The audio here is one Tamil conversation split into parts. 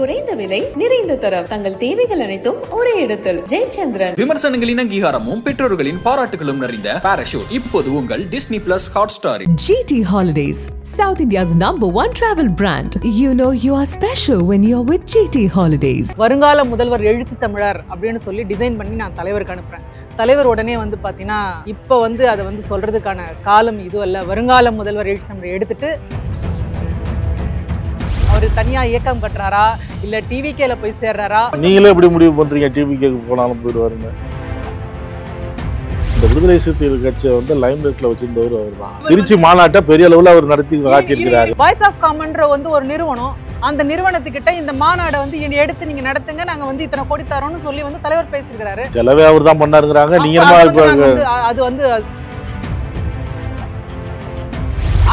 குறைந்த விலை நிறைந்த தரம் தங்கள் தேவைகள் அனைத்தும் ஒரே இடத்தில் ஜெயச்சந்திரன். விமர்சனங்களின் அங்கீகாரமும் பெற்றோர்களின் பாராட்டுகளும் நிறைந்த பாராஷூட் இப்போது உங்கள் Disney plus Hotstar. GT Holidays, South India's #1 travel brand. You know you are special when you're with GT Holidays. வருங்கால முதல்வர் எழுத்து தமிழர் அப்படின்னு சொல்லி டிசைன் பண்ணி நான் தலைவருக்கு அனுப்புறேன். தலைவர் உடனே வந்து பாத்தீங்கன்னா இப்ப வந்து அதை வந்து சொல்றதுக்கான காலம் இது அல்ல. வருங்கால முதல்வர் எழுத்து தமிழர் எடுத்துட்டு அவர் தனியா இயக்கம் கட்டுறாரா இல்ல டிவிகேல போய் சேர்றாரா? நீங்களே எப்படி முடிவு பண்றீங்க டிவிகேக்கு போனாலும் போயிடுவாருங்க? இந்த விடுதலை சிறுத்தைகள் கட்சியை வந்து லைம் லைட்ல வச்சிருந்தவர் அவர் தான். திருச்சி மாநாட்டை பெரிய அளவுல அவர் நடத்தி காட்டியிருக்கிறார். வாய்ஸ் ஆஃப் காமன்ற வந்து ஒரு நிறுவனம், அந்த நிறுவனத்துக்கிட்ட இந்த மாநாடை வந்து எடுத்து நீங்க நடத்துங்க, நாங்க வந்து இத்தனை கோடி தரோம்னு சொல்லி வந்து தலைவர் பேசியிருக்கிறாரு. செலவே அவர் தான் பண்ணாருங்கிறாங்க. நீங்க அது வந்து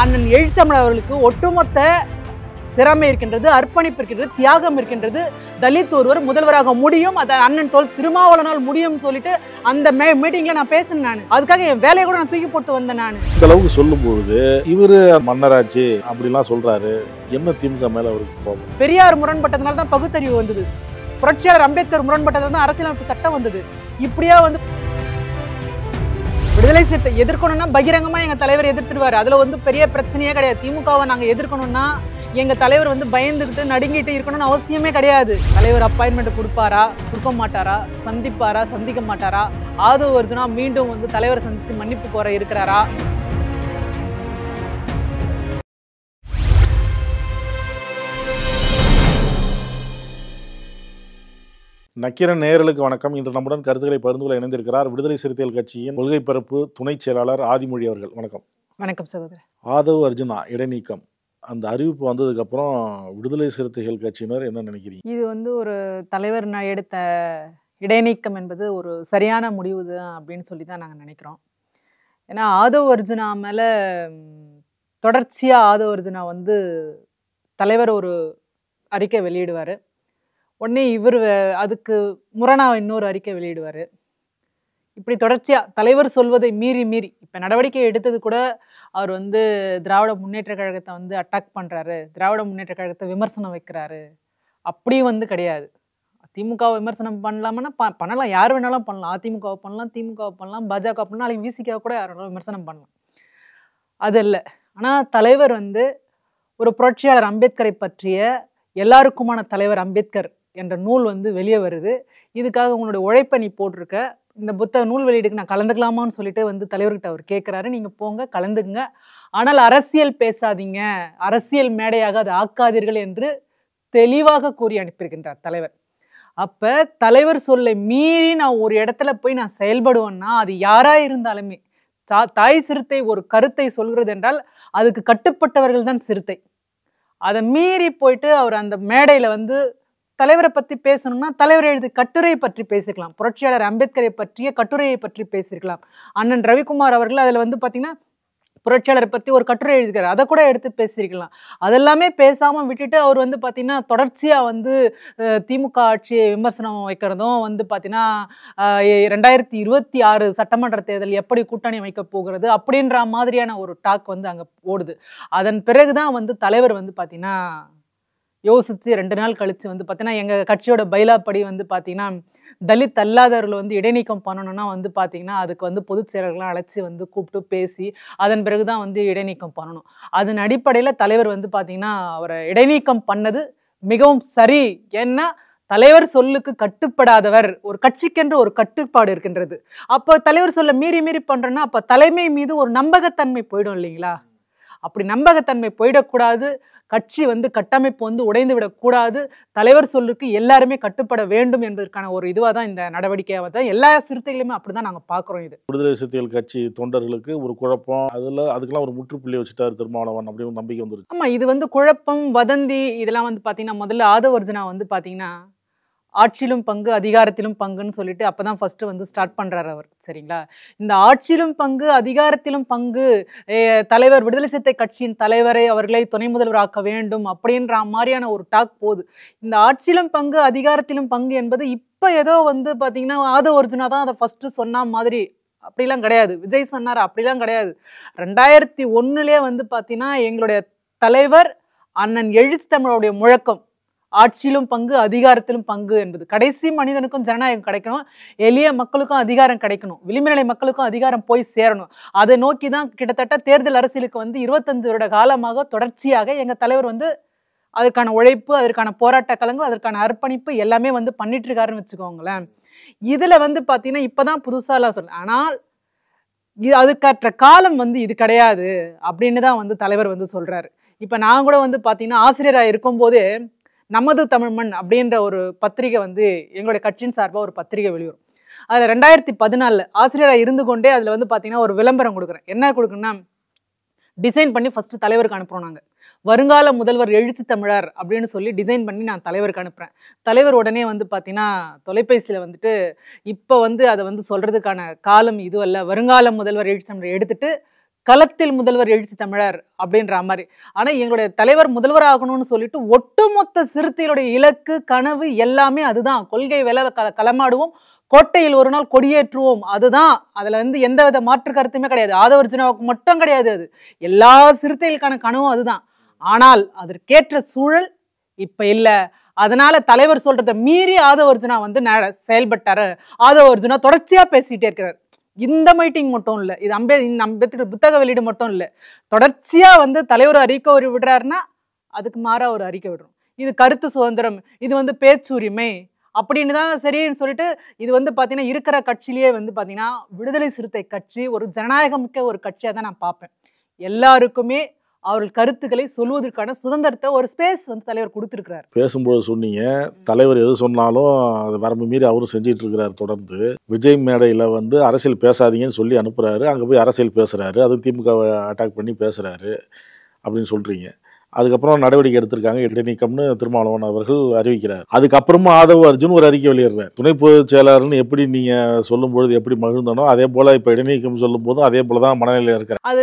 அண்ணன் எழுத்தமிழ் அவர்களுக்கு ஒட்டுமொத்த திறமை இருக்கின்றது, அர்ப்பணிப்பு இருக்கின்றது, தியாகம் இருக்கின்றது. தலித் ஒருவர் முதல்வராக முடியும், அதை அண்ணன் தோல் திருமாவளவனால் முடியும் சொல்லிட்டு அந்த மீட்டிங்ல நான் பேசினேன். நான் அதுக்காக என் வேலையை கூட நான் தூக்கி போட்டு வந்தேன். நான் இந்த அளவுக்கு சொல்லும் பொழுது இவரு மன்னராட்சி அப்படிலாம் சொல்றாரு. என்ன திமுக மேல அவருக்கு கோபம்? பெரியார் முரண்பட்டதுனால தான் பகுத்தறிவு வந்தது. புரட்சியாளர் அம்பேத்கர் முரண்பட்டதுனால தான் அரசியலமைப்பு சட்டம் வந்தது. இப்படியா வந்து விடுதலை சிறுத்தை எதிர்க்கணும்னா பகிரங்கமா எங்க தலைவர் எதிர்த்துடுவாரு. அதுல வந்து பெரிய பிரச்சனையே கிடையாது. திமுகவை நாங்க எதிர்க்கணும்னா எங்க தலைவர் வந்து பயந்துகிட்டு நடுங்கிட்டு இருக்கணும்னு அவசியமே கிடையாது. தலைவர் அப்பாயின்மெண்ட் கொடுப்பாரா, கொடுக்க மாட்டாரா, சந்திப்பாரா, சந்திக்க மாட்டாரா, ஆதவ அர்ஜுனா மீண்டும் வந்து தலைவரை சந்திச்சு மன்னிப்பு கோர இருக்கிறாரா? நக்கீரன் நேயர்களுக்கு வணக்கம். இன்று நம்முடன் கருத்துக்களை பகிர்ந்து கொள்ள இணைந்திருக்கிறார் விடுதலை சிறுத்தைகள் கட்சியின் கொள்கை பரப்பு துணை செயலாளர் ஆதிமொழி அவர்கள். வணக்கம். வணக்கம் சகோதரர். ஆதவ் அர்ஜுனா இடைநீக்கம், அந்த அறிவிப்பு வந்ததுக்கு அப்புறம் விடுதலை சிறுத்தைகள் கட்சியினர் என்ன நினைக்கிறீங்க? இது வந்து ஒரு தலைவர் எடுத்த இடைநீக்கம் என்பது ஒரு சரியான முடிவு தான் அப்படின்னு சொல்லி தான் நாங்கள் நினைக்கிறோம். ஏன்னா ஆதவ் அர்ஜுனா மேலே தொடர்ச்சியாக ஆதவ் அர்ஜுனா வந்து தலைவர் ஒரு அறிக்கை வெளியிடுவார், உடனே இவர் அதுக்கு முரணாக இன்னொரு அறிக்கை வெளியிடுவார். இப்படி தொடர்ச்சியாக தலைவர் சொல்வதை மீறி இப்போ நடவடிக்கை எடுத்தது கூட அவர் வந்து திராவிட முன்னேற்ற கழகத்தை வந்து அட்டாக் பண்ணுறாரு, திராவிட முன்னேற்ற கழகத்தை விமர்சனம் வைக்கிறாரு. அப்படியும் வந்து கிடையாது. திமுகவை விமர்சனம் பண்ணலாம்னா பண்ணலாம், யார் வேணாலும் பண்ணலாம். அதிமுகவை பண்ணலாம், திமுகவை பண்ணலாம், பாஜக பண்ணலாம், நாளைக்கு விசிகாவை கூட யார் வேணாலும் விமர்சனம் பண்ணலாம். அது இல்லை. ஆனால் தலைவர் வந்து ஒரு புரட்சியாளர் அம்பேத்கரை பற்றிய எல்லாருக்குமான தலைவர் அம்பேத்கர் என்ற நூல் வந்து வெளியே வருது. இதுக்காக உங்களுடைய உழைப்பை நீ போட்டிருக்க, இந்த புத்தக நூல் வெளியீடுக்கு நான் கலந்துக்கலாமான்னு சொல்லிட்டு வந்து தலைவர்கிட்ட அவர் கேட்குறாரு. நீங்கள் போங்க, கலந்துக்குங்க, ஆனால் அரசியல் பேசாதீங்க, அரசியல் மேடையாக அதை ஆக்காதீர்கள் என்று தெளிவாக கூறி அனுப்பியிருக்கின்றார் தலைவர். அப்போ தலைவர் சொல்லை மீறி நான் ஒரு இடத்துல போய் நான் செயல்படுவேன்னா அது யாராக இருந்தாலுமே, தாய் சிறுத்தை ஒரு கருத்தை சொல்கிறது என்றால் அதுக்கு கட்டுப்பட்டவர்கள் தான் சிறுத்தை. அதை மீறி போயிட்டு அவர் அந்த மேடையில் வந்து தலைவரை பற்றி பேசணும்னா தலைவர் எழுதி கட்டுரையை பற்றி பேசிக்கலாம், புரட்சியாளர் அம்பேத்கரை பற்றிய கட்டுரையை பற்றி பேசியிருக்கலாம். அண்ணன் ரவிக்குமார் அவர்கள் அதில் வந்து பார்த்தீங்கன்னா புரட்சியாளரை பற்றி ஒரு கட்டுரை எழுதிக்கிறார், அதை கூட எடுத்து பேசியிருக்கலாம். அதெல்லாமே பேசாமல் விட்டுட்டு அவர் வந்து பார்த்தீங்கன்னா தொடர்ச்சியாக வந்து திமுக ஆட்சியை விமர்சனம் வைக்கிறதும் வந்து பார்த்தீங்கன்னா 2026 சட்டமன்ற தேர்தல் எப்படி கூட்டணி வைக்க போகிறது அப்படின்ற மாதிரியான ஒரு டாக் வந்து அங்கே ஓடுது. அதன் பிறகுதான் வந்து தலைவர் வந்து பார்த்தீங்கன்னா யோசிச்சு 2 நாள் கழிச்சு வந்து பார்த்தீங்கன்னா எங்கள் கட்சியோட பைலாப்படி வந்து பார்த்தீங்கன்னா தலித் அல்லாதவர்கள் வந்து இடைநீக்கம் பண்ணணும்னா வந்து பார்த்தீங்கன்னா அதுக்கு வந்து பொதுச் செயலர்கள்லாம் அழைச்சி வந்து கூப்பிட்டு பேசி அதன் பிறகுதான் வந்து இடைநீக்கம் பண்ணணும். அதன் அடிப்படையில் தலைவர் வந்து பார்த்தீங்கன்னா அவரை இடைநீக்கம் பண்ணது மிகவும் சரி. ஏன்னா தலைவர் சொல்லுக்கு கட்டுப்படாதவர், ஒரு கட்சிக்கென்று ஒரு கட்டுப்பாடு இருக்கின்றது. அப்போ தலைவர் சொல்ல மீறி பண்றோன்னா அப்போ தலைமை மீது ஒரு நம்பகத்தன்மை போயிடும் இல்லைங்களா? அப்படி நம்பகத்தன்மை போயிடக்கூடாது, கட்சி வந்து கட்டமைப்பு வந்து உடைந்து விடக்கூடாது, தலைவர் சொல்லுக்கு எல்லாருமே கட்டுப்பட வேண்டும் என்பதற்கான ஒரு இதுவாக தான் இந்த நடவடிக்கையாக தான் எல்லா சிறுத்தைகளுமே அப்படிதான் நாங்கள் பார்க்குறோம். இது விடுதலை சிறுத்தைகள் கட்சி தொண்டர்களுக்கு ஒரு குழப்பம், அதுக்கெல்லாம் ஒரு முற்றுப்புள்ளி வச்சுட்டாரு திருமாவளவன் அப்படின்னு ஒரு நம்பிக்கை வந்துருக்கு. ஆமாம், இது வந்து குழப்பம், வதந்தி இதெல்லாம் வந்து பார்த்தீங்கன்னா முதல்ல ஆதவ அர்ஜுனா வந்து பார்த்தீங்கன்னா ஆட்சியிலும் பங்கு அதிகாரத்திலும் பங்குன்னு சொல்லிட்டு அப்பதான் ஃபர்ஸ்ட் வந்து ஸ்டார்ட் பண்றாரு அவர். சரிங்களா? இந்த ஆட்சியிலும் பங்கு அதிகாரத்திலும் பங்கு தலைவர் விடுதலை சிறுத்தை கட்சியின் தலைவரை அவர்களை துணை முதல்வர் ஆக்க வேண்டும் அப்படின்ற மாதிரியான ஒரு டாக் போகுது. இந்த ஆட்சியிலும் பங்கு அதிகாரத்திலும் பங்கு என்பது இப்ப ஏதோ வந்து பாத்தீங்கன்னா ஆதவ அர்ஜுனா தான் அதை ஃபர்ஸ்ட் சொன்ன மாதிரி அப்படிலாம் கிடையாது. விஜய் சொன்னார் அப்படிலாம் கிடையாது. 2001 வந்து பாத்தீங்கன்னா எங்களுடைய தலைவர் அண்ணன் எழுத்து தமிழோடைய முழக்கம் ஆட்சியிலும் பங்கு, அதிகாரத்திலும் பங்கு என்பது. கடைசி மனிதனுக்கும் ஜனநாயகம் கிடைக்கணும், எளிய மக்களுக்கும் அதிகாரம் கிடைக்கணும், விளிம்பு நிலை மக்களுக்கும் அதிகாரம் போய் சேரணும். அதை நோக்கி தான் கிட்டத்தட்ட தேர்தல் அரசியலுக்கு 25 வருட காலமாக தொடர்ச்சியாக எங்க தலைவர் அதற்கான உழைப்பு, அதற்கான போராட்ட களங்கள், அதற்கான அர்ப்பணிப்பு எல்லாமே பண்ணிட்டு இருக்காருன்னு வச்சுக்கோங்களேன். இதுல பாத்தீங்கன்னா இப்பதான் புதுசா எல்லாம் சொல்றேன். ஆனால் அதுக்கற்ற காலம் இது கிடையாது அப்படின்னு தான் தலைவர் சொல்றாரு. இப்ப நான் கூட பாத்தீங்கன்னா ஆசிரியரா இருக்கும் போதே நமது தமிழ்மண் அப்படின்ற ஒரு பத்திரிகை எங்களுடைய கட்சியின் சார்பா ஒரு பத்திரிகை வெளிவரும். அதுல 2014 ஆசிரியரா இருந்து கொண்டே அதுல பாத்தீங்கன்னா ஒரு விளம்பரம் கொடுக்குறேன். என்ன கொடுக்குன்னா, டிசைன் பண்ணி ஃபர்ஸ்ட் தலைவருக்கு அனுப்புறோம். நாங்க வருங்கால முதல்வர் எழுச்சி தமிழர் அப்படின்னு சொல்லி டிசைன் பண்ணி நான் தலைவருக்கு அனுப்புறேன். தலைவர் உடனே பாத்தீங்கன்னா தொலைபேசியில இப்ப அதை சொல்றதுக்கான காலம் இது அல்ல, வருங்கால முதல்வர் எழுச்சி தமிழர் எடுத்துட்டு களத்தில் முதல்வர் எழுச்சி தமிழர் அப்படின்ற மாதிரி. ஆனா எங்களுடைய தலைவர் முதல்வர் ஆகணும்னு சொல்லிட்டு ஒட்டுமொத்த சிறுத்தைகளுடைய இலக்கு, கனவு எல்லாமே அதுதான். கொள்கை வேலை களமாடுவோம், கோட்டையில் ஒரு நாள் கொடியேற்றுவோம், அதுதான். அதுல எந்தவித மாற்று கருத்துமே கிடையாது. ஆதவர்ஜுனாவுக்கு மட்டும் கிடையாது, அது எல்லா சிறுத்தைகளுக்கான கனவும் அதுதான். ஆனால் அதற்கேற்ற சூழல் இப்ப இல்ல. அதனால தலைவர் சொல்றதை மீறி ஆதவர்ஜுனா செயல்பட்டாரு. ஆதவர்ஜுனா தொடர்ச்சியா பேசிட்டே இருக்கிறார். இந்த மீட்டிங் மட்டும் இல்ல, இது அம்பேத்கர் புத்தக வெளியீடு மட்டும் இல்ல, தொடர்ச்சியா தலைவர் அறிக்கை ஒரு விடுறாருன்னா அதுக்கு மாறா ஒரு அறிக்கை விடுறோம். இது கருத்து சுதந்திரம், இது பேச்சுரிமை அப்படின்னு தான் சரின்னு சொல்லிட்டு இது பாத்தீங்கன்னா இருக்கிற கட்சியிலேயே பாத்தீங்கன்னா விடுதலை சிறுத்தை கட்சி ஒரு ஜனநாயகம் மிக்க ஒரு கட்சியா தான் நான் பார்ப்பேன். எல்லாருக்குமே அவர்கள் கருத்துக்களை சொல்வதற்கான சுதந்திரத்தை ஒரு ஸ்பேஸ் தலைவர் கொடுத்திருக்கிறார். பேசும்போது சொன்னீங்க, தலைவர் எது சொன்னாலும் அது வரம்பு மீறி அவரும் செஞ்சிட்டு இருக்கிறார். தொடர்ந்து விஜய் மேடையில அரசியல் பேசாதீங்கன்னு சொல்லி அனுப்புறாரு, அங்க போய் அரசியல் பேசுறாரு, அது திமுக அட்டாக் பண்ணி பேசுறாரு அப்படின்னு சொல்றீங்க. அதுக்கப்புறம் நடவடிக்கை எடுத்திருக்காங்க, இடைநீக்கம்னு திருமாவளவன் அவர்கள் அறிவிக்கிறார். அதுக்கப்புறமா ஆதவ அர்ஜுன் ஒரு அறிக்கை வெளியிடுறார். துணை பொதுச் செயலாளர்னு எப்படி நீங்க சொல்லும் பொழுது எப்படி மகிழ்ந்தனோ அதே போல இப்ப இடைநீக்கம் சொல்லும் போதும் அதே போலதான் மனநிலையில இருக்கிறார். அது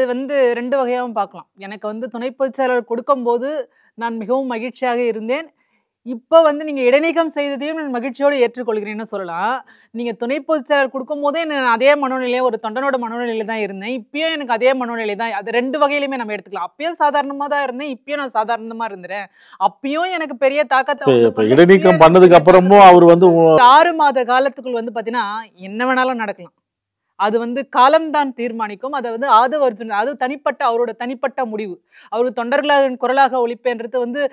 ரெண்டு வகையாகவும் பார்க்கலாம். எனக்கு துணை பொதுச் செயலாளர் கொடுக்கும் போது நான் மிகவும் மகிழ்ச்சியாக இருந்தேன். இப்போ நீங்க இடைநீக்கம் செய்ததையும் நான் மகிழ்ச்சியோடு ஏற்றுக்கொள்கிறேன்னு சொல்லலாம். நீங்க துணை பொதுச் செயலாளர் கொடுக்கும் போதே நான் அதே மனோநிலையை ஒரு தொண்டனோட மனோநிலையில தான் இருந்தேன். இப்பயும் எனக்கு அதே மனோநிலை தான். அது ரெண்டு வகையிலுமே நம்ம எடுத்துக்கலாம். அப்பயும் சாதாரணமா தான் இருந்தேன், இப்பயும் நான் சாதாரணமா இருந்தேன். அப்பயும் எனக்கு பெரிய தாக்கத்தை இடைநீக்கம் பண்ணதுக்கு அப்புறமும் அவர் 6 மாத காலத்துக்குள் பாத்தீங்கன்னா என்ன வேணாலும் நடக்கலாம். அது காலம்தான் தீர்மானிக்கும். அதை ஆதவ அர்ஜுன் அது தனிப்பட்ட அவரோட தனிப்பட்ட முடிவு. அவரு தொண்டர்களின் குரலாக ஒழிப்பேன்றது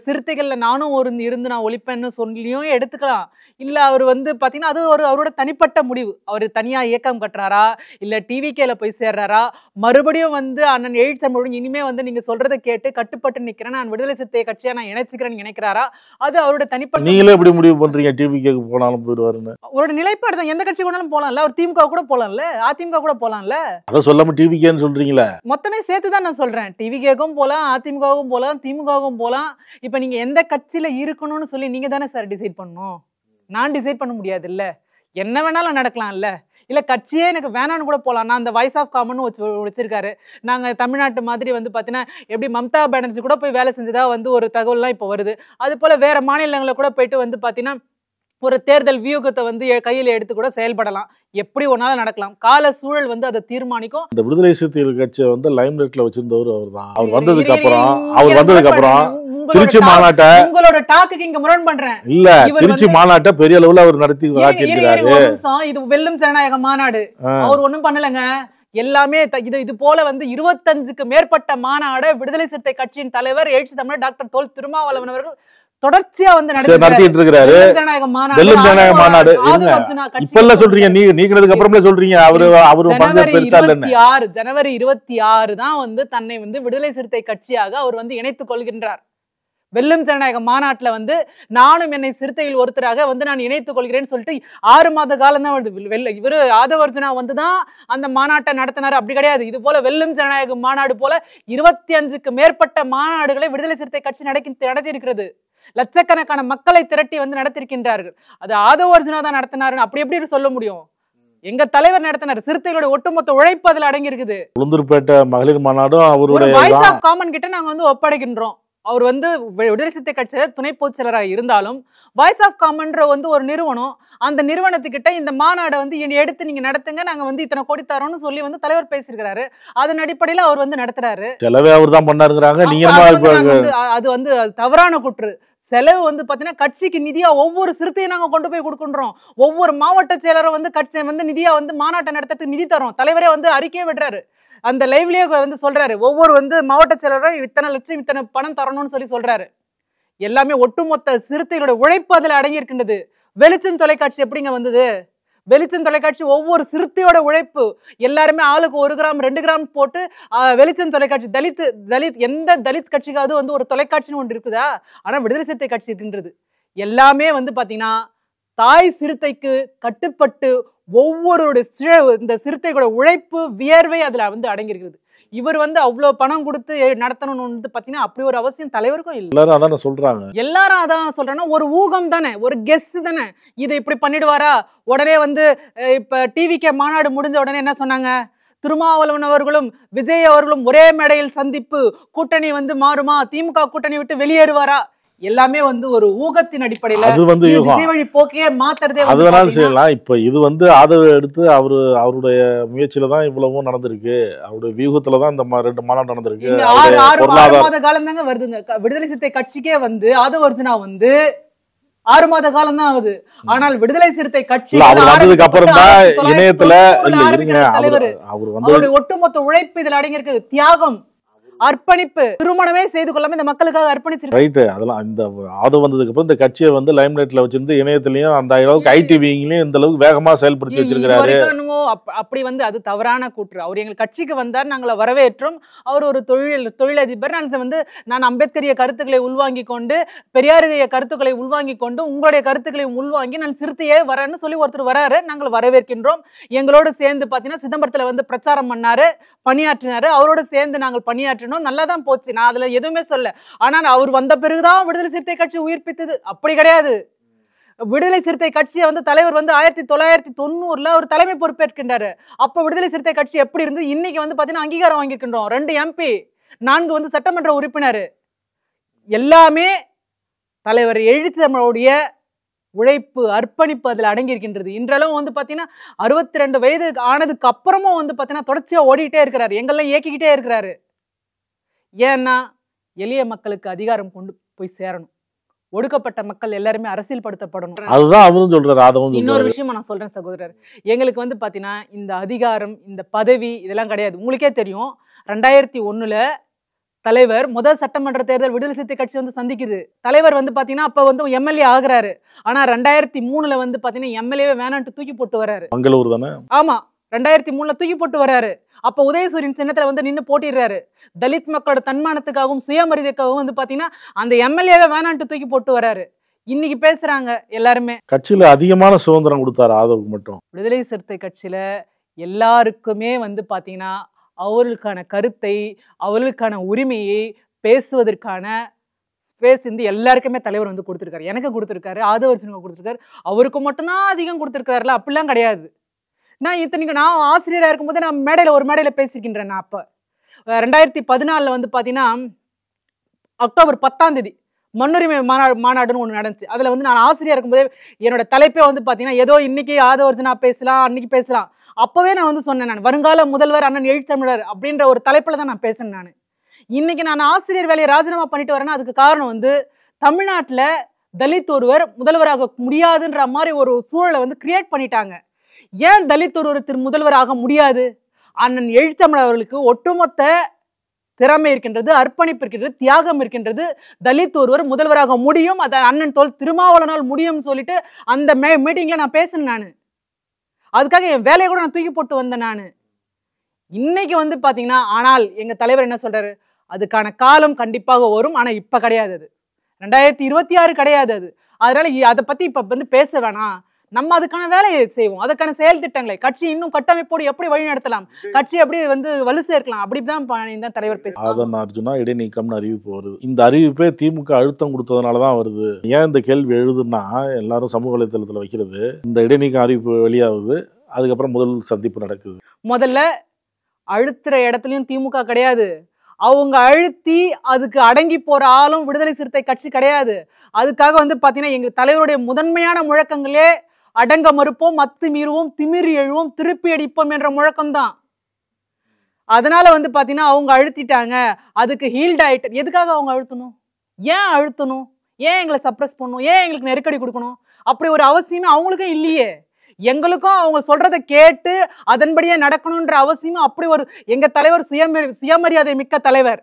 சிறுத்தைகள்ல நானும் இருந்து நான் ஒழிப்பேன்னு சொல்லியும் எடுத்துக்கலாம். இல்ல அவர் பாத்தீங்கன்னா அது அவரோட தனிப்பட்ட முடிவு. அவர் தனியா இயக்கம் கட்டுறாரா, இல்ல டிவிகேல போய் சேர்றாரா, மறுபடியும் அண்ணன் எழுச்சம்புடன் இனிமே நீங்க சொல்றதை கேட்டு கட்டுப்பட்டு நிக்கிறேன், நான் விடுதலை சிறுத்தை கட்சியா நான் இணைச்சுக்கிறேன்னு நினைக்கிறாரா, அது அவரோட தனிப்பட்ட. நீங்களே எப்படி முடிவு பண்றீங்க டிவிகேக்கு போனாலும் போயிடுவாருன்னு? அவரோட நிலைப்பாடு தான். எந்த கட்சி போனாலும் போலாம்ல, அவர் திமுக கூட போலாம், அதிமுக கூட போலாம்ல. அத சொல்லாம டிவிகேன்னு சொல்றீங்களா? மொத்தமே சேர்த்துதான் நான் சொல்றேன். டிவிகேக்கும் போலாம், அதிமுகவும் போலாம், திமுகவும் போலாம். இப்ப நீங்க எந்த கட்சியில இருக்கணும்னு சொல்லி நீங்க தானே சார் டிசைட் பண்ணணும். நான் டிசைட் பண்ண முடியாது இல்ல. என்ன வேணாலும் நடக்கலாம்ல. இல்ல கட்சியே எனக்கு வேணான்னு கூட போலாம். நான் அந்த வாய்ஸ் ஆஃப் காமன் வச்சிருக்காரு. நாங்க தமிழ்நாட்டு மாதிரி பாத்தீங்கன்னா எப்படி மம்தா பானர்ஜி கூட போய் வேலை செஞ்சதா ஒரு தகவல்லாம் இப்ப வருது. அது போல வேற மாநிலங்களை கூட போயிட்டு பாத்தீங்கன்னா ஒரு தேர்தல் வியூகத்தை கையில எடுத்து கூட செயல்படலாம். எப்படி ஒன்னாலும் நடக்கலாம். கால சூழல் அதை தீர்மானிக்கும். இந்த விடுதலை சிறுத்தைகள் கட்சியை லைம் லைட்ல வச்சிருந்தவர் அவர்தான். அவர் வந்ததுக்கு அப்புறம் திருச்சி மாநாட்டை உங்களோட டாக்குக்கு இங்க முரண் பண்றேன். இல்ல, திருச்சி மாநாட்டை பெரிய அளவுல அவர் நடத்தி காட்டியிருக்கிறாரு. இது வெல்லும் ஜனநாயக மாநாடு. அவர் ஒண்ணும் பண்ணலங்க. எல்லாமே இது போல 25க்கு மேற்பட்ட மாநாடு விடுதலை சிறுத்தை கட்சியின் தலைவர் எழுச்சி தமிழர் டாக்டர் தொல் திருமாவளவன் அவர்கள் தொடர்ச்சியா நடத்திட்டு இருக்காரு. வெல்லும் ஜனநாயக மாநாடு இப்ப சொல்றீங்க, நீக்கினதுக்கு அப்புறமே சொல்றீங்க அவரு ஜனவரி 26 தான் தன்னை விடுதலை சிறுத்தை கட்சியாக அவர் இணைத்துக் கொள்கின்றார். வெல்லும் ஜனநாயக மாநாட்டுல நானும் என்னை சிறுத்தையில் ஒருத்தராக நான் இணைத்துக் கொள்கிறேன்னு சொல்லிட்டு 6 மாத காலம் தான் வருது. இவரு ஆதவர்ஜுனா தான் அந்த மாநாட்டை நடத்தினாரு. அப்படி கிடையாது. இது போல வெல்லும் ஜனநாயக மாநாடு போல 25க்கு மேற்பட்ட மாநாடுகளை விடுதலை சிறுத்தை கட்சி நடத்தி இருக்கிறது. லட்சக்கணக்கான மக்களை திரட்டி நடத்திருக்கின்றார்கள். அது ஆதவர்ஜுனா தான் நடத்தினாரு அப்படி எப்படி சொல்ல முடியும்? எங்க தலைவர் நடத்தினார். சிறுத்தைகளோட ஒட்டுமொத்த உழைப்பு அதுல அடங்கி இருக்குது. உளுந்தூர்பேட்டை மகளிர் மாநாடும் அவருடைய வாய்ஸ் ஆஃப் காமன் கிட்ட நாங்க ஒப்படைக்கின்றோம். அவர் விடுதலை சிறுத்தை கட்சியில துணை பொதுச் செயலராக இருந்தாலும் வாய்ஸ் ஆஃப் காமன்ற ஒரு நிறுவனம், அந்த நிறுவனத்துக்கிட்ட இந்த மாநாடை எடுத்து நீங்க நடத்துங்க, நாங்க இத்தனை கோடி தரோம்னு சொல்லி தலைவர் பேசியிருக்கிறாரு. அதன் அடிப்படையில அவர் நடத்துறாரு. செலவே அவர் தான் பண்ணாருங்கறாங்க. நீங்க அது தவறான குற்று. செலவு வந்து பாத்தீங்கன்னா கட்சிக்கு நிதியா ஒவ்வொரு சிறுத்தையும் நாங்க கொண்டு போய் கொடுக்கின்றோம். ஒவ்வொரு மாவட்ட செயலரும் வந்து கட்சி வந்து நிதியா வந்து மாநாட்டை நடத்துறதுக்கு நிதி தரோம். தலைவரே வந்து அறிக்கையே விடுறாரு, அந்த லைவ்லயே வந்து சொல்றாரு, ஒவ்வொரு வந்து மாவட்ட செயலரும் இத்தனை லட்சம் இத்தனை பணம் தரணும்னு சொல்றாரு. எல்லாமே ஒட்டுமொத்த சிறுத்தைகளோட உழைப்பு அதுல அடங்கி இருக்கின்றது. வெளிச்சம் தொலைக்காட்சி எப்படிங்க வந்தது? வெளிச்சம் தொலைக்காட்சி ஒவ்வொரு சிறுத்தையோட உழைப்பு. எல்லாருமே ஆளுக்கு 1 கிராம் 2 கிராம் போட்டு வெளிச்சம் தொலைக்காட்சி தலித் எந்த தலித் கட்சிக்காவது வந்து ஒரு தொலைக்காட்சின்னு ஒன்று இருக்குதா? ஆனா விடுதலை சிறுத்தை கட்சி இருக்கின்றது. எல்லாமே வந்து பாத்தீங்கன்னா தாய் சிறுத்தைக்கு கட்டுப்பட்டு ஒவ்வொருடைய இந்த சிறுத்தைகளோட உழைப்பு வியர்வை அதுல வந்து அடங்கியிருக்கிறது. இவர் வந்து அவ்வளவு பணம் கொடுத்து நடத்தணும்னு வந்து பாத்தீங்கன்னா அப்படி ஒரு அவசியம் தலைவருக்கும் இல்லை. எல்லாரும் அதான சொல்றாங்க. எல்லாரும் அதான் சொல்றாங்கன்னா ஒரு ஊகம் தானே, ஒரு கெஸ் தானே. இதை இப்படி பண்ணிடுவாரா? உடனே வந்து இப்ப டிவிகே மாநாடு முடிஞ்ச உடனே என்ன சொன்னாங்க? திருமாவளவன் அவர்களும் விஜய் அவர்களும் ஒரே மேடையில் சந்திப்பு, கூட்டணி வந்து மாறுமா, திமுக கூட்டணி விட்டு வெளியேறுவாரா? எல்லாமே வந்து ஒரு ஊகத்தின் அடிப்படையில அது வந்து வழி போக்கையே மாத்துறதே. அது வேணாலும் செய்யலாம். இப்ப இது வந்து ஆதரவு எடுத்து அவருடைய முயற்சியில தான் இவ்வளவும் நடந்திருக்கு. அவருடைய வியூகத்துலதான் இந்த 2 மாநாடு நடந்திருக்கு. 6 மாத காலம் தாங்க வருதுங்க. விடுதலை சிறுத்தை கட்சிக்கே வந்து ஆதவர்ஜுனா வந்து 6 மாத காலம் தான் ஆகுது. ஆனால் விடுதலை சிறுத்தை கட்சி வந்ததுக்கு அப்புறம் தான் இணையத்துல அவருடைய ஒட்டுமொத்த உழைப்பு இதுல அடங்கி இருக்கு. தியாகம், அர்ப்பணிப்பு, திருமணமே செய்து கொள்ளாம இந்த மக்களுக்காக அர்ப்பணிச்சிருக்கு. ரைட். அதெல்லாம் இந்த ஆதரவு வந்ததுக்கு அப்புறம் இந்த கட்சியை வந்து லைம்லைட்ல வச்சிருந்து இணையத்திலயும் அந்த அளவுக்கு ஐடிவிங்களையும் இந்த அளவுக்கு வேகமா செயல்படுத்தி வச்சிருக்காரு. அப்படி வந்து அது தவறான கூற்று. அவர் எங்கள் கட்சிக்கு வந்தார், நாங்களை வரவேற்றோம். அவர் ஒரு தொழிலதிபர். நான் அம்பேத்கரிய கருத்துக்களை உள்வாங்கி கொண்டு, பெரியாரிய கருத்துக்களை உள்வாங்கி கொண்டு, உங்களுடைய கருத்துக்களை உள்வாங்கி நான் சிறுத்தையே வரேன்னு சொல்லி ஒருத்தர் வராரு, நாங்கள் வரவேற்கின்றோம். எங்களோடு சேர்ந்து பாத்தீங்கன்னா சிதம்பரத்துல வந்து பிரச்சாரம் பண்ணாரு, பணியாற்றினாரு. அவரோட சேர்ந்து நாங்கள் பணியாற்றினோம். நல்லாதான் போச்சு, நான் அதுல எதுவுமே சொல்ல. ஆனால் அவர் வந்த பிறகுதான் விடுதலை சிறுத்தை கட்சி உயிர்ப்பித்தது. அப்படி கிடையாது. விடுதலை சிறுத்தை கட்சியை வந்து தலைவர் வந்து 1990 அவர் தலைமை பொறுப்பேற்கின்றாரு. அப்ப விடுதலை சிறுத்தை கட்சி எப்படி இருந்து இன்னைக்கு வந்து பாத்தீங்கன்னா அங்கீகாரம் வாங்கியிருக்கின்றோம். 2 MP, 4 வந்து சட்டமன்ற உறுப்பினர். எல்லாமே தலைவர் எழுச்சிதமிழோடைய உழைப்பு, அர்ப்பணிப்பு அதுல அடங்கி இருக்கின்றது. இன்றளவு வந்து பாத்தீங்கன்னா 62 வயது ஆனதுக்கு அப்புறமும் வந்து பாத்தீங்கன்னா தொடர்ச்சியா ஓடிக்கிட்டே இருக்கிறாரு, எங்கெல்லாம் இயக்கிக்கிட்டே இருக்கிறாரு. ஏன்னா எளிய மக்களுக்கு அதிகாரம் கொண்டு போய் சேரணும், ஒடுக்கப்பட்ட மக்கள் எல்லாருமே அரசியல் படுத்தப்படணும். அதுதான் அவரும் சொல்றாரு. இன்னொரு விஷயம் நான் சொல்றேன் சகோதரர், எங்களுக்கு வந்து பாத்தீங்கன்னா இந்த அதிகாரம், இந்த பதவி இதெல்லாம் கிடையாது. உங்களுக்கே தெரியும், 2001 தலைவர் முதல் சட்டமன்ற தேர்தல் விடுதலை சிறுத்தை கட்சி வந்து சந்திக்குது. தலைவர் வந்து பாத்தீங்கன்னா அப்ப வந்து எம்எல்ஏ ஆகுறாரு. ஆனா 2003 வந்து பாத்தீங்கன்னா எம்எல்ஏ வேணான்ட்டு தூக்கி போட்டு வராரு. மங்களூர் தானே? ஆமா, 2003 தூக்கி போட்டு வராரு. அப்ப உதயசூரியன் சின்னத்துல வந்து நின்னு போட்டிடுறாரு. தலித் மக்களோட தன்மானத்துக்காகவும் சுயமரியாதைக்காகவும் வந்து பாத்தீங்கன்னா அந்த எம்எல்ஏவை வேணான்ட்டு தூக்கி போட்டு வராரு. இன்னைக்கு பேசுறாங்க எல்லாருமே. கட்சியில அதிகமான சுதந்திரம் கொடுத்தாரு ஆதரவுக்கு மட்டும். விடுதலை சிறுத்தை கட்சியில எல்லாருக்குமே வந்து பாத்தீங்கன்னா அவர்களுக்கான கருத்தை, அவர்களுக்கான உரிமையை பேசுவதற்கான ஸ்பேஸ் வந்து எல்லாருக்குமே தலைவர் வந்து கொடுத்திருக்காரு. எனக்கு கொடுத்திருக்காரு, ஆதவர்ஜுனுக்கு கொடுத்திருக்காரு. அவருக்கு மட்டும்தான் அதிகம் கொடுத்திருக்காருல, அப்படிலாம் கிடையாது. நான் ஆசிரியராக இருக்கும்போது நான் ஒரு மேடையில பேசிக்கின்றேன். நான் அப்ப 2014 வந்து பாத்தீங்கன்னா அக்டோபர் 10 மண்ணுரிமை மாநாடுன்னு ஒண்ணு நடந்துச்சு. அதுல வந்து நான் ஆசிரியர் இருக்கும்போதே என்னோட தலைப்பே வந்து பாத்தீங்கன்னா ஏதோ இன்னைக்கு ஆதவர்ஜுனா பேசலாம், அன்னைக்கு பேசலாம். அப்பவே நான் வந்து சொன்னேன், நான் வருங்கால முதல்வர் அண்ணன் எழுத்தமிழர் அப்படின்ற ஒரு தலைப்புல தான் நான் பேசினேன். நான் இன்னைக்கு நான் ஆசிரியர் வேலையை ராஜினாமா பண்ணிட்டு வரேன்னா அதுக்கு காரணம் வந்து தமிழ்நாட்டுல தலித் ஒருவர் முதல்வராக முடியாதுன்ற மாதிரி ஒரு சூழலை வந்து கிரியேட் பண்ணிட்டாங்க. ஏன் தலித் ஒருவர் முதல்வராக முடியாது? அண்ணன் எழுத்தமிழர் அவர்களுக்கு ஒட்டுமொத்த திறமை இருக்கின்றது, அர்ப்பணிப்பு இருக்கின்றது, தியாகம் இருக்கின்றது. தலித் ஒருவர் முதல்வராக முடியும், அதை அண்ணன் திருமாவளவனால் முடியும் சொல்லிட்டு அந்த மீட்டிங்ல நான் பேசினேன். நான் அதுக்காக என் வேலையை கூட நான் தூக்கி போட்டு வந்தேன். நான் இன்னைக்கு வந்து பாத்தீங்கன்னா, ஆனால் எங்க தலைவர் என்ன சொல்றாரு, அதுக்கான காலம் கண்டிப்பாக வரும், ஆனா இப்ப கிடையாது, அது 2026 கிடையாது. அது அதனால அதை பத்தி இப்ப வந்து பேச வேணாம், நம்ம அதுக்கான வேலையை செய்வோம், அதுக்கான செயல் திட்டங்களை கட்சி இன்னும் கட்டமைப்போடு எப்படி வழி நடத்தலாம், கட்சி எப்படி வந்து வலு சேர்க்கலாம், அப்படிதான் தலைவர் பேசுறாரு. அர்ஜுனா இடைநீக்கம்னு அறிவிப்பு வருது. இந்த அறிவிப்பே திமுக அழுத்தம் கொடுத்ததுனாலதான் வருது. ஏன் இந்த கேள்வி எழுதுன்னா, எல்லாரும் சமூக வலைதளத்துல வைக்கிறது, இந்த இடைநீக்கம் அறிவிப்பு வெளியாகுது, அதுக்கப்புறம் முதல் சந்திப்பு நடக்குது. முதல்ல அழுத்துற இடத்துலயும் திமுக கிடையாது, அவங்க அழுத்தி அதுக்கு அடங்கி போற ஆளும் விடுதலை சிறுத்தை கட்சி கிடையாது. அதுக்காக வந்து பாத்தீங்கன்னா எங்க தலைவருடைய முதன்மையான முழக்கங்களே அடங்க மறுப்போம், அத்து மீறுவோம், திமிரி எழுவோம், திருப்பி அடிப்போம் என்ற முழக்கம்தான். அதனால வந்து பாத்தீங்கன்னா அவங்க அழுத்திட்டாங்க, அதுக்கு ஹீல்ட் ஆயிட்டு. எதுக்காக அவங்க அழுத்தணும்? ஏன் அழுத்தணும்? ஏன் எங்களை சப்ரஸ் பண்ணணும், ஏன் எங்களுக்கு நெருக்கடி கொடுக்கணும்? அப்படி ஒரு அவசியமே அவங்களுக்கும் இல்லையே. எங்களுக்கும் அவங்க சொல்றதை கேட்டு அதன்படியே நடக்கணும்ன்ற அவசியமும் அப்படி ஒரு எங்க தலைவர் சுயமரியாதை மிக்க தலைவர்.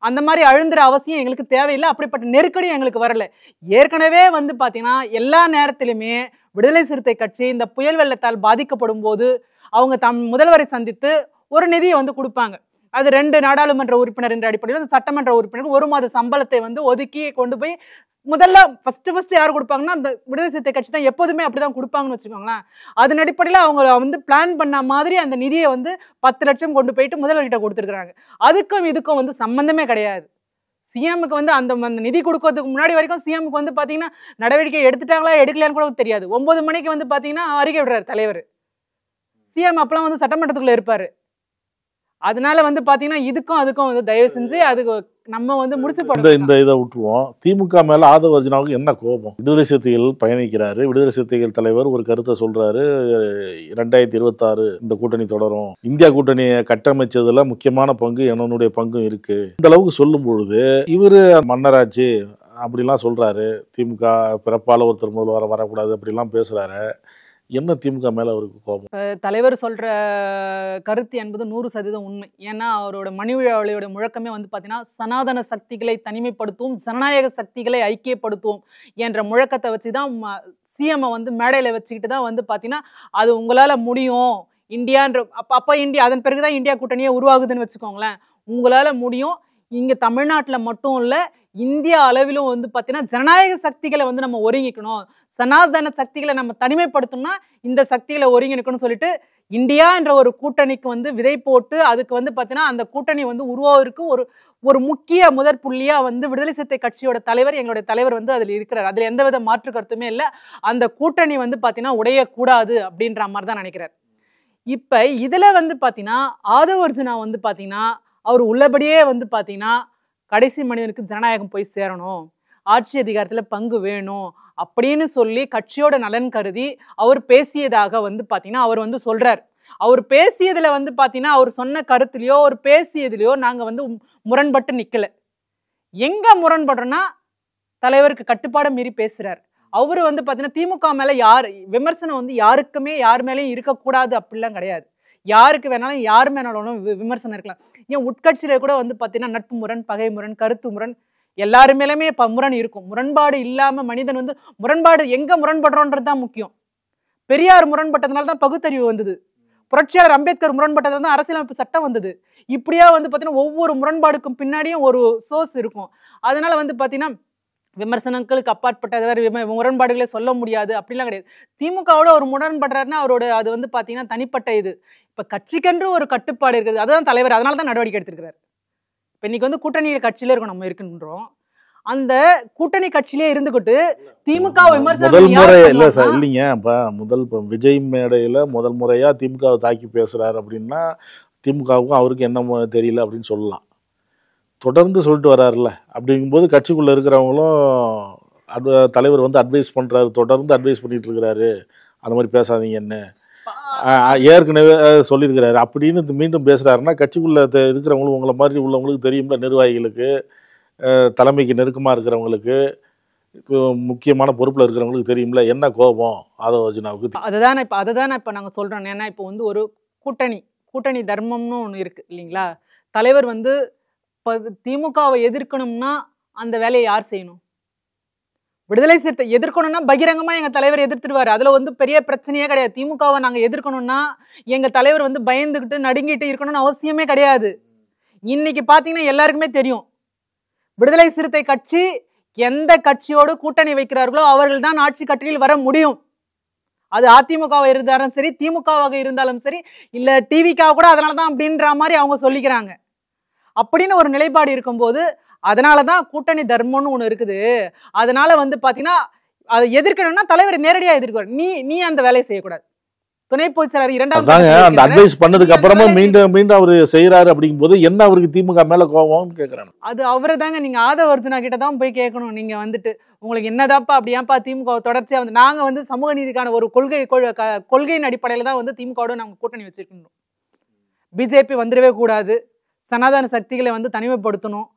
அந்த மாதிரி அழுந்துற அவசியம் எங்களுக்கு தேவையில்லை. அப்படிப்பட்ட நெருக்கடி எங்களுக்கு வரல. ஏற்கனவே வந்து பாத்தீங்கன்னா எல்லா நேரத்திலுமே விடுதலை சிறுத்தை கட்சி இந்த புயல் வெள்ளத்தால் பாதிக்கப்படும் போது அவங்க முதல்வரை சந்தித்து ஒரு நிதியை வந்து கொடுப்பாங்க. அது 2 நாடாளுமன்ற உறுப்பினர் என்ற அடிப்படையில் சட்டமன்ற உறுப்பினர் 1 மாத சம்பளத்தை வந்து ஒதுக்கி கொண்டு போய் முதல்ல ஃபர்ஸ்ட் யார் கொடுப்பாங்கன்னா அந்த விடுதலை சிறுத்தை கட்சி தான் எப்போதுமே அப்படிதான் கொடுப்பாங்கன்னு வச்சுக்கோங்களேன். அதன் அடிப்படையில் அவங்க வந்து பிளான் பண்ண மாதிரி அந்த நிதியை வந்து 10 லட்சம் கொண்டு போயிட்டு முதல்வர்கிட்ட கொடுத்துருக்காங்க. அதுக்கும் இதுக்கும் வந்து சம்பந்தமே கிடையாது. சிஎம்க்கு வந்து அந்த நிதி கொடுக்கறதுக்கு முன்னாடி வரைக்கும் சிஎம்க்கு வந்து பாத்தீங்கன்னா நடவடிக்கை எடுத்துட்டாங்களா எடுக்கலான்னு கூட தெரியாது. 9 மணிக்கு வந்து பாத்தீங்கன்னா அறிக்கை விடுறாரு தலைவர். சிஎம் அப்பெல்லாம் வந்து சட்டமன்றத்துக்குள்ள இருப்பாரு. அதனால வந்து பாத்தீங்கன்னா இதுக்கும் அதுக்கும் வந்து தயவு செஞ்சு அதுக்கு நம்ம வந்து முடிச்சு போடுறோம். இந்த இதை விட்டுருவோம். திமுக மேல ஆதவ அர்ஜுனாவுக்கு என்ன கோபம்? விடுதலை சிறுத்தைகள் பயணிக்கிறாரு. விடுதலை சிறுத்தைகள் தலைவர் ஒரு கருத்தை சொல்றாரு, 2026 இந்த கூட்டணி தொடரும், இந்தியா கூட்டணியை கட்டமைச்சதுல முக்கியமான பங்கு என்னுடைய பங்கும் இருக்கு. இந்த அளவுக்கு சொல்லும் பொழுது இவரு மன்னராட்சி அப்படிலாம் சொல்றாரு. திமுக பிறப்பால ஒருத்தர் முதல்வர் வரக்கூடாது அப்படிலாம் பேசுறாரு. என்ன திமுக மேல அவருக்கு கோபம்? தலைவர் சொல்ற கருத்து என்பது 100% உண்மை. ஏன்னா அவரோட மணிவிழாவோட முழக்கமே வந்து பாத்தீங்கன்னா சனாதன சக்திகளை தனிமைப்படுத்துவோம், ஜனநாயக சக்திகளை ஐக்கியப்படுத்துவோம் என்ற முழக்கத்தை வச்சுதான் சிஎம் வந்து மேடையில வச்சுக்கிட்டு தான் வந்து பாத்தீங்கன்னா அது உங்களால முடியும் இந்தியான்ற அப்ப இந்தியா அதன் பிறகுதான் இந்தியா கூட்டணியே உருவாகுதுன்னு வச்சுக்கோங்களேன். உங்களால முடியும். இங்க தமிழ்நாட்டுல மட்டும் இல்ல இந்தியா அளவிலும் வந்து பாத்தீங்கன்னா ஜனநாயக சக்திகளை வந்து நம்ம ஒருங்கிக்கணும், சனாதன சக்திகளை நம்ம தனிமைப்படுத்தணும்னா இந்த சக்திகளை ஒருங்கிக்கணும்னு சொல்லிட்டு இந்தியா என்ற ஒரு கூட்டணிக்கு வந்து விதை போட்டு அதுக்கு வந்து பாத்தீங்கன்னா அந்த கூட்டணி வந்து உருவாவதற்கு ஒரு முக்கிய முதற் புள்ளியா வந்து விடுதலை சிறுத்தை கட்சியோட தலைவர் எங்களுடைய தலைவர் வந்து அதுல இருக்கிறார். அதுல எந்தவித மாற்று கருத்துமே இல்லை. அந்த கூட்டணி வந்து பாத்தீங்கன்னா உடையக்கூடாது அப்படின்ற மாதிரி தான் நினைக்கிறார். இப்ப இதுல வந்து பாத்தீங்கன்னா ஆதவ அர்ஜுனா வந்து பாத்தீங்கன்னா அவர் உள்ளபடியே வந்து பாத்தீங்கன்னா கடைசி மனிதனுக்கு ஜனநாயகம் போய் சேரணும், ஆட்சி அதிகாரத்துல பங்கு வேணும் அப்படின்னு சொல்லி கட்சியோட நலன் கருதி அவர் பேசியதாக வந்து பாத்தீங்கன்னா அவர் வந்து சொல்றார். அவர் பேசியதுல வந்து பாத்தீங்கன்னா அவர் சொன்ன கருத்துலயோ அவர் பேசியதுலயோ நாங்க வந்து முரண்பட்டு நிக்கல. எங்க முரண்படுறோம்னா தலைவருக்கு கட்டுப்பாட மீறி பேசுறாரு. அவரு வந்து பாத்தீங்கன்னா திமுக மேல விமர்சனம் வந்து யாருக்குமே யார் மேலேயும் இருக்கக்கூடாது அப்படிலாம் கிடையாது. யாருக்கு வேணாலும் யார் மேனாலும் விமர்சனம் இருக்கலாம். ஏன் உட்கட்சியில கூட வந்து பாத்தீங்கன்னா நட்பு முரண், பகை முரண், கருத்து முரண் எல்லாரு மேலுமே முரண் இருக்கும். முரண்பாடு இல்லாம மனிதன் வந்து முரண்பாடு எங்க முரண்படுறோன்றதுதான் முக்கியம். பெரியார் முரண்பட்டதுனால தான் பகுத்தறிவு வந்தது. புரட்சியாளர் அம்பேத்கர் முரண்பட்டது தான் அரசியலமைப்பு சட்டம் வந்தது. இப்படியா வந்து பாத்தீங்கன்னா ஒவ்வொரு முரண்பாடுக்கும் பின்னாடியும் ஒரு சோர்ஸ் இருக்கும். அதனால வந்து பாத்தீங்கன்னா விமர்சனங்களுக்கு அப்பாற்பட்ட முரண்பாடுகளே சொல்ல முடியாது அப்படிலாம் கிடையாது. திமுகவோட ஒரு முரண்படுறாருன்னா அவரோட அது வந்து பாத்தீங்கன்னா தனிப்பட்ட இது. இப்ப கட்சிக்கென்று ஒரு கட்டுப்பாடு இருக்குது. அதுதான் தலைவர் அதனாலதான் நடவடிக்கை எடுத்திருக்கிறார். இப்ப இன்னைக்கு வந்து கூட்டணி கட்சியில இருக்கும் நம்ம இருக்குன்றோம். அந்த கூட்டணி கட்சியிலே இருந்துகிட்டு திமுக முதல் விஜய் மேடையில முதல் முறையா திமுகவை தாக்கி பேசுறாரு அப்படின்னா திமுகவுக்கும் அவருக்கு என்ன தெரியல அப்படின்னு சொல்லலாம். தொடர்ந்து சொல்லிட்டு வர்றாருல்ல. அப்படிங்கும்போது கட்சிக்குள்ள இருக்கிறவங்களும் தலைவர் வந்து அட்வைஸ் பண்றாரு, தொடர்ந்து அட்வைஸ் பண்ணிட்டு இருக்கிறாரு, அந்த மாதிரி பேசாதீங்கன்னு ஏற்கனவே சொல்லியிருக்கிறாரு. அப்படின்னு மீண்டும் பேசுறாருன்னா கட்சிக்குள்ள இருக்கிறவங்களும் உங்களை மாதிரி உள்ளவங்களுக்கு தெரியும்ல, நிர்வாகிகளுக்கு, தலைமைக்கு நெருக்கமா இருக்கிறவங்களுக்கு, முக்கியமான பொறுப்புல இருக்கிறவங்களுக்கு தெரியும்ல என்ன கோபம் ஆதவ அர்ஜுனாவுக்கு. அதுதான் இப்ப நாங்க சொல்றோம். ஏன்னா இப்ப வந்து ஒரு கூட்டணி தர்மம்னு ஒண்ணு இருக்கு இல்லைங்களா. தலைவர் வந்து திமுகவை எதிர்க்கணும்னா அந்த வேலையை யார் செய்யணும்? விடுதலை சிறுத்தை எதிர்க்கணும்னா பகிரங்கமா எங்க தலைவர் எதிர்த்துடுவாரு. அதுல வந்து பெரிய பிரச்சனையே கிடையாது. திமுகவை நாங்க எதிர்க்கணும்னா எங்க தலைவர் வந்து பயந்துகிட்டு நடுங்கிட்டு இருக்கணும்னு அவசியமே கிடையாது. இன்னைக்கு பாத்தீங்கன்னா எல்லாருக்குமே தெரியும் விடுதலை சிறுத்தை கட்சி எந்த கட்சியோடு கூட்டணி வைக்கிறார்களோ அவர்கள் தான் ஆட்சி கட்டளையில் வர முடியும். அது அதிமுகவாக இருந்தாலும் சரி, திமுகவாக இருந்தாலும் சரி, இல்ல டிவிக்காக கூட அதனாலதான் அப்படின்ற மாதிரி அவங்க சொல்லிக்கிறாங்க. அப்படின்னு ஒரு நிலைப்பாடு இருக்கும்போது அதனாலதான் கூட்டணி தர்மம்னு ஒண்ணு இருக்குது. அதனால வந்து பாத்தீங்கன்னா அதை எதிர்க்கணும்னா தலைவர் நேரடியா எதிர்க்கிறார். நீ அந்த வேலையை செய்யக்கூடாது. துணை பொதுச் செயலாளர் அந்த அட்வைஸ் பண்ணதுக்கு அப்புறமா மீண்டும் அவரு செய்யறாரு. அப்படிங்கும் போது என்ன அவருக்கு திமுக மேல கோபம்னு கேக்குறாங்க. அது அவரை தாங்க நீங்க ஆதவ அர்ஜுனா கிட்ட தான் போய் கேட்கணும். நீங்க வந்துட்டு உங்களுக்கு என்னதாப்பா அப்படியாப்பா திமுக தொடர்ச்சியா வந்து நாங்க வந்து சமூக நீதிக்கான ஒரு கொள்கையின் அடிப்படையில தான் வந்து திமுகவோட நாங்க கூட்டணி வச்சிருக்கணும். பிஜேபி வந்துடவே கூடாது, சனாதன சக்திகளை வந்து தனிமைப்படுத்தணும்,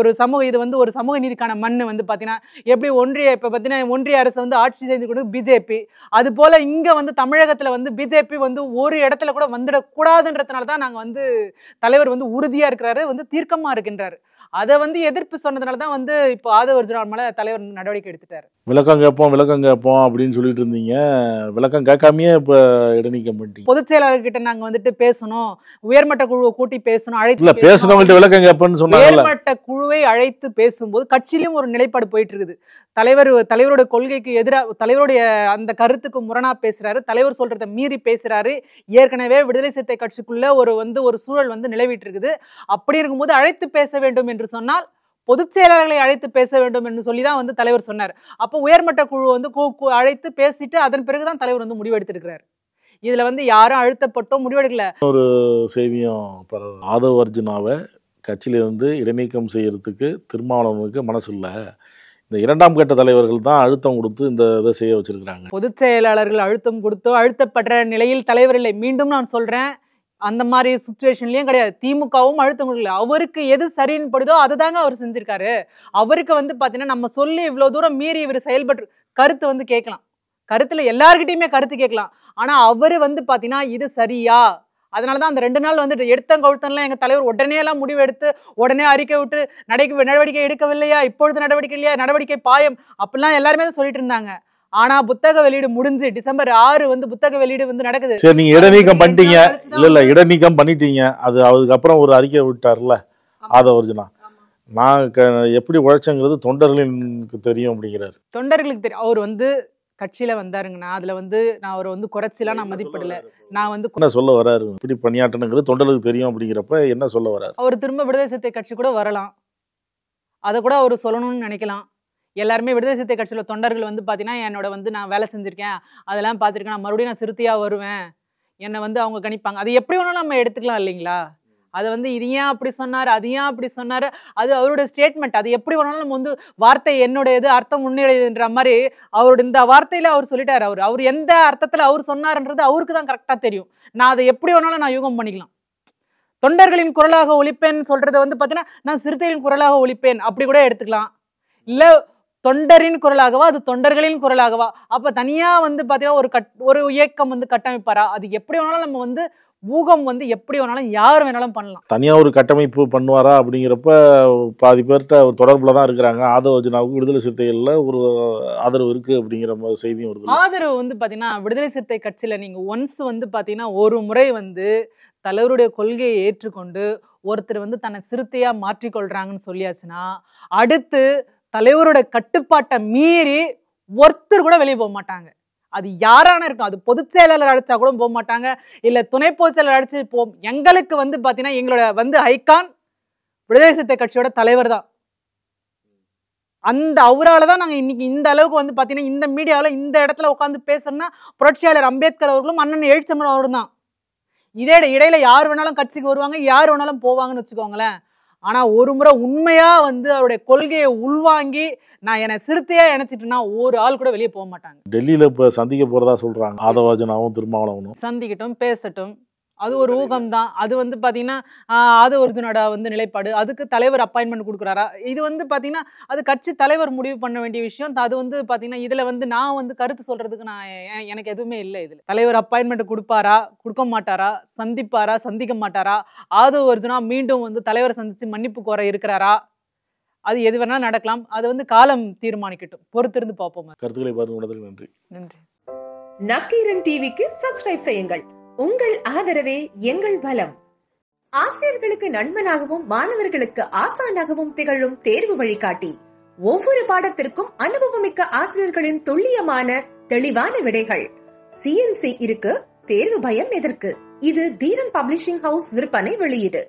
ஒரு சமூக இது வந்து ஒரு சமூக நீதிக்கான மண் வந்து பார்த்தீங்கன்னா எப்படி இப்போ பார்த்தீங்கன்னா ஒன்றிய அரசு வந்து ஆட்சி செய்து கொண்டு பிஜேபி, அது போல இங்கே வந்து தமிழகத்தில் வந்து பிஜேபி வந்து ஒரு இடத்துல கூட வந்துடக்கூடாதுன்றதுனால தான் நாங்கள் வந்து தலைவர் வந்து உறுதியாக இருக்கிறாரு, வந்து தீர்க்கமாக இருக்கின்றாரு. அதை வந்து எதிர்ப்பு சொன்னதுனால தான் வந்து இப்போ ஆதவ அர்ஜுனா மேலே தலைவர் நடவடிக்கை எடுத்துட்டாரு. விளக்கம் கேட்போம் அப்படின்னு சொல்லிட்டு இருந்தீங்க, விளக்கம் கேட்காமையே இப்போ இடைநீக்கம் பண்ணிட்டீங்க. பொதுச் செயலாளர்கிட்ட நாங்க வந்துட்டு பேசணும், உயர்மட்ட குழுவை கூட்டி பேசணும், இல்ல பேசணும்கிட்ட விளக்கம் கேட்பேன்னு சொன்னாங்க. உயர்மட்ட குழுவை அழைத்து பேசும்போது கட்சியிலும் ஒரு நிலைப்பாடு போயிட்டு இருக்குது. தலைவரோட கொள்கைக்கு எதிராக, தலைவருடைய அந்த கருத்துக்கு முரணா பேசுறாரு, தலைவர் சொல்றதை மீறி பேசுறாரு. ஏற்கனவே விடுதலை சிறுத்தை கட்சிக்குள்ள ஒரு சூழல் வந்து நிலவிட்டு இருக்குது. அப்படி இருக்கும்போது அழைத்து பேச வேண்டும் என்று சொன்னால் பொதுச் செயலாளர்களை அழைத்து பேச வேண்டும் என்று சொல்லிதான் வந்து தலைவர் சொன்னார். அப்போ உயர்மட்ட குழு வந்து அழைத்து பேசிட்டு அதன் பிறகுதான் தலைவர் வந்து முடிவெடுத்திருக்கிறார். இதுல வந்து யாரும் அழுத்தப்பட்டோ முடிவெடுக்கல. ஒரு செய்தியும் ஆதவ அர்ஜுனாவை கட்சியிலிருந்து இடைநீக்கம் செய்யறதுக்கு திருமாவளவனுக்கு மனசு இல்லை. இந்த இரண்டாம் கட்ட தலைவர்கள் தான் அழுத்தம் கொடுத்து இந்த இதை செய்ய வச்சிருக்கிறாங்க. பொதுச் செயலாளர்கள் அழுத்தம் கொடுத்தோ அழுத்தப்படுற நிலையில் தலைவர் இல்லை. மீண்டும் நான் சொல்றேன், அந்த மாதிரி சுச்சுவேஷன்லயும் கிடையாது. திமுகவும் அழுத்தம் கொடுக்கல. அவருக்கு எது சரின்னு படுதோ அதை தாங்க அவர் செஞ்சிருக்காரு. அவருக்கு வந்து பாத்தீங்கன்னா நம்ம சொல்லி இவ்வளவு தூரம் மீறி இவர் செயல்பட்டு கருத்து வந்து கேட்கலாம், கருத்துல எல்லார்கிட்டயுமே கருத்து கேட்கலாம். ஆனா அவரு வந்து பாத்தீங்கன்னா இது சரியா, அதனாலதான் அந்த 2 நாள் வந்துட்டு எடுத்தம் கவுத்தம்லாம் எங்க தலைவர் உடனே எல்லாம் முடிவு எடுத்து உடனே அறிக்கை விட்டு நடவடிக்கை எடுக்கவில்லையா, இப்பொழுது நடவடிக்கை இல்லையா, நடவடிக்கை பாயம் அப்படிலாம் எல்லாருமே தான் சொல்லிட்டு இருந்தாங்க. ஆனா புத்தக வெளியீடு முடிஞ்சு டிசம்பர் 6 வந்து புத்தக வெளியீடு வந்து நடக்குது. சரி, நீங்க இடைநீக்கம் பண்ணிட்டீங்க. இல்ல இடைநீக்கம் பண்ணிட்டீங்க. அது அதுக்கப்புறம் ஒரு அறிக்கை விட்டார்ல ஆதவ அர்ஜுனா, நான் எப்படி உழைச்சங்கிறது தொண்டர்களுக்கு தெரியும் அப்படிங்கிறாரு. தொண்டர்களுக்கு தெரியும். அவர் வந்து கட்சியில வந்தாருங்கன்னா அதுல வந்து நான் அவரை வந்து குறைச்சிலாம் நான் மதிப்பிடல. நான் வந்து என்ன சொல்ல வராரு, இப்படி பணியாற்றணுங்கிறது தொண்டர்களுக்கு தெரியும் அப்படிங்கிறப்ப என்ன சொல்ல வராரு? அவர் திரும்ப விடுதலை சிறுத்தை கட்சி கூட வரலாம், அதை கூட அவர் சொல்லணும்னு நினைக்கலாம். எல்லாருமே விடுதலை சிறுத்தை கட்சியில தொண்டர்கள் வந்து பாத்தீங்கன்னா என்னோட வந்து நான் வேலை செஞ்சிருக்கேன், அதெல்லாம் பார்த்துருக்கேன், நான் மறுபடியும் நான் சிறுத்தையா வருவேன், என்னை வந்து அவங்க கணிப்பாங்க. அது எப்படி வேணாலும் நம்ம எடுத்துக்கலாம் இல்லைங்களா? அதை வந்து இது ஏன் அப்படி சொன்னார், அது ஏன் அப்படி சொன்னார், அது அவரோட ஸ்டேட்மெண்ட். அது எப்படி வேணாலும் நம்ம வந்து வார்த்தை என்னுடையது, அர்த்தம் உன்னுடையதுன்ற மாதிரி அவரோட இந்த வார்த்தையில அவர் சொல்லிட்டாரு. அவர் எந்த அர்த்தத்துல அவர் சொன்னார்ன்றது அவருக்கு தான் கரெக்டா தெரியும். நான் அதை எப்படி வேணாலும் நான் யூகம் பண்ணிக்கலாம். தொண்டர்களின் குரலாக ஒலிப்பேன் சொல்றதை வந்து பாத்தீங்கன்னா நான் சிறுத்தைகளின் குரலாக ஒலிப்பேன் அப்படி கூட எடுத்துக்கலாம். இல்ல தொண்டரின் குரலாகவா, அது தொண்டர்களின் குரலாகவா, அப்ப தனியா வந்து பாத்தீங்கன்னா ஒரு இயக்கம் வந்து கட்டமைப்பாரா? அது எப்படி வேணாலும் நம்ம வந்து ஊகம் வந்து எப்படி வேணாலும் யார் வேணாலும் பண்ணலாம். தனியா ஒரு கட்டமைப்பு பண்ணுவாரா அப்படிங்கிறப்ப பாதி பேர்கிட்ட தொடர்புல தான் இருக்கிறாங்க. ஆதவ அர்ஜுனாவுக்கு விடுதலை சிறுத்தைகள்ல ஒரு ஆதரவு இருக்கு அப்படிங்கிற செய்தியும் வருது. ஆதரவு வந்து பாத்தீங்கன்னா விடுதலை சிறுத்தை கட்சியில நீங்க ஒன்ஸ் வந்து பாத்தீங்கன்னா ஒரு முறை வந்து தலைவருடைய கொள்கையை ஏற்றுக்கொண்டு ஒருத்தர் வந்து தன்னை சிறுத்தையா மாற்றிக்கொள்றாங்கன்னு சொல்லியாச்சுன்னா அடுத்து தலைவரோட கட்டுப்பாட்டை மீறி ஒருத்தர் கூட வெளியே போக மாட்டாங்க. அது யாரான இருக்கும், அது பொதுச் செயலாளர் அழைச்சா கூட போக மாட்டாங்க, இல்ல துணை பொதுச் செயலாளர் அழைச்சு எங்களுக்கு வந்து பாத்தீங்கன்னா எங்களோட வந்து ஐகான் விடுதலை சிறுத்தை கட்சியோட தலைவர் தான். அந்த அவரால் தான் நாங்கள் இன்னைக்கு இந்த அளவுக்கு வந்து பாத்தீங்கன்னா இந்த மீடியாவில் இந்த இடத்துல உட்காந்து பேசணும்னா புரட்சியாளர் அம்பேத்கர் அவர்களும் அண்ணன் எழுச்சமன் அவரும் தான். இதே இடையில யார் வேணாலும் கட்சிக்கு வருவாங்க, யார் வேணாலும் போவாங்கன்னு வச்சுக்கோங்களேன். ஆனா ஒரு முறை உண்மையா வந்து அவருடைய கொள்கையை உள்வாங்கி நான் என்னை சிறுத்தையா நினைச்சிட்டுனா ஒரு ஆள் கூட வெளியே போக மாட்டாங்க. டெல்லியில இப்ப சந்திக்க போறதா சொல்றாங்க. ஆதவ அர்ஜுனாவும் திருமாவளவனும் சந்திக்கட்டும், பேசட்டும், அது ஒரு ஊகம் தான். அது வந்து பாத்தீங்கன்னா ஆதவ அர்ஜுனோட வந்து நிலைப்பாடு, அதுக்கு தலைவர் அப்பாயின்மெண்ட் கொடுக்குறாரா, இது வந்து பாத்தீங்கன்னா அது கட்சி தலைவர் முடிவு பண்ண வேண்டிய விஷயம். அது வந்து பாத்தீங்கன்னா இதுல வந்து நான் வந்து கருத்து சொல்றதுக்கு எனக்கு எதுவுமே இல்லை. இதுல தலைவர் அப்பாயின்மெண்ட் கொடுப்பாரா, கொடுக்க மாட்டாரா, சந்திப்பாரா, சந்திக்க மாட்டாரா, ஆதவ அர்ஜுனா மீண்டும் வந்து தலைவரை சந்திச்சு மன்னிப்பு கோர இருக்கிறாரா, அது எது வேணாலும் நடக்கலாம். அது வந்து காலம் தீர்மானிக்கட்டும், பொறுத்திருந்து பார்ப்போம். கருத்துக்களை பார்த்து நன்றி. நன்றி. நக்கீரன் டிவிக்கு சப்ஸ்கிரைப் செய்யுங்கள். உங்கள் ஆதரவே எங்கள் பலம். ஆசிரியர்களுக்கு நண்பனாகவும் மாணவர்களுக்கு ஆசானாகவும் திகழும் தேர்வு வழிகாட்டி. ஒவ்வொரு பாடத்திற்கும் அனுபவமிக்க ஆசிரியர்களின் துல்லியமான தெளிவான விடைகள். CNC இருக்கு, தேர்வு பயம் எதற்கு? இது தீரன் பப்ளிஷிங் ஹவுஸ் விற்பனை வெளியீடு.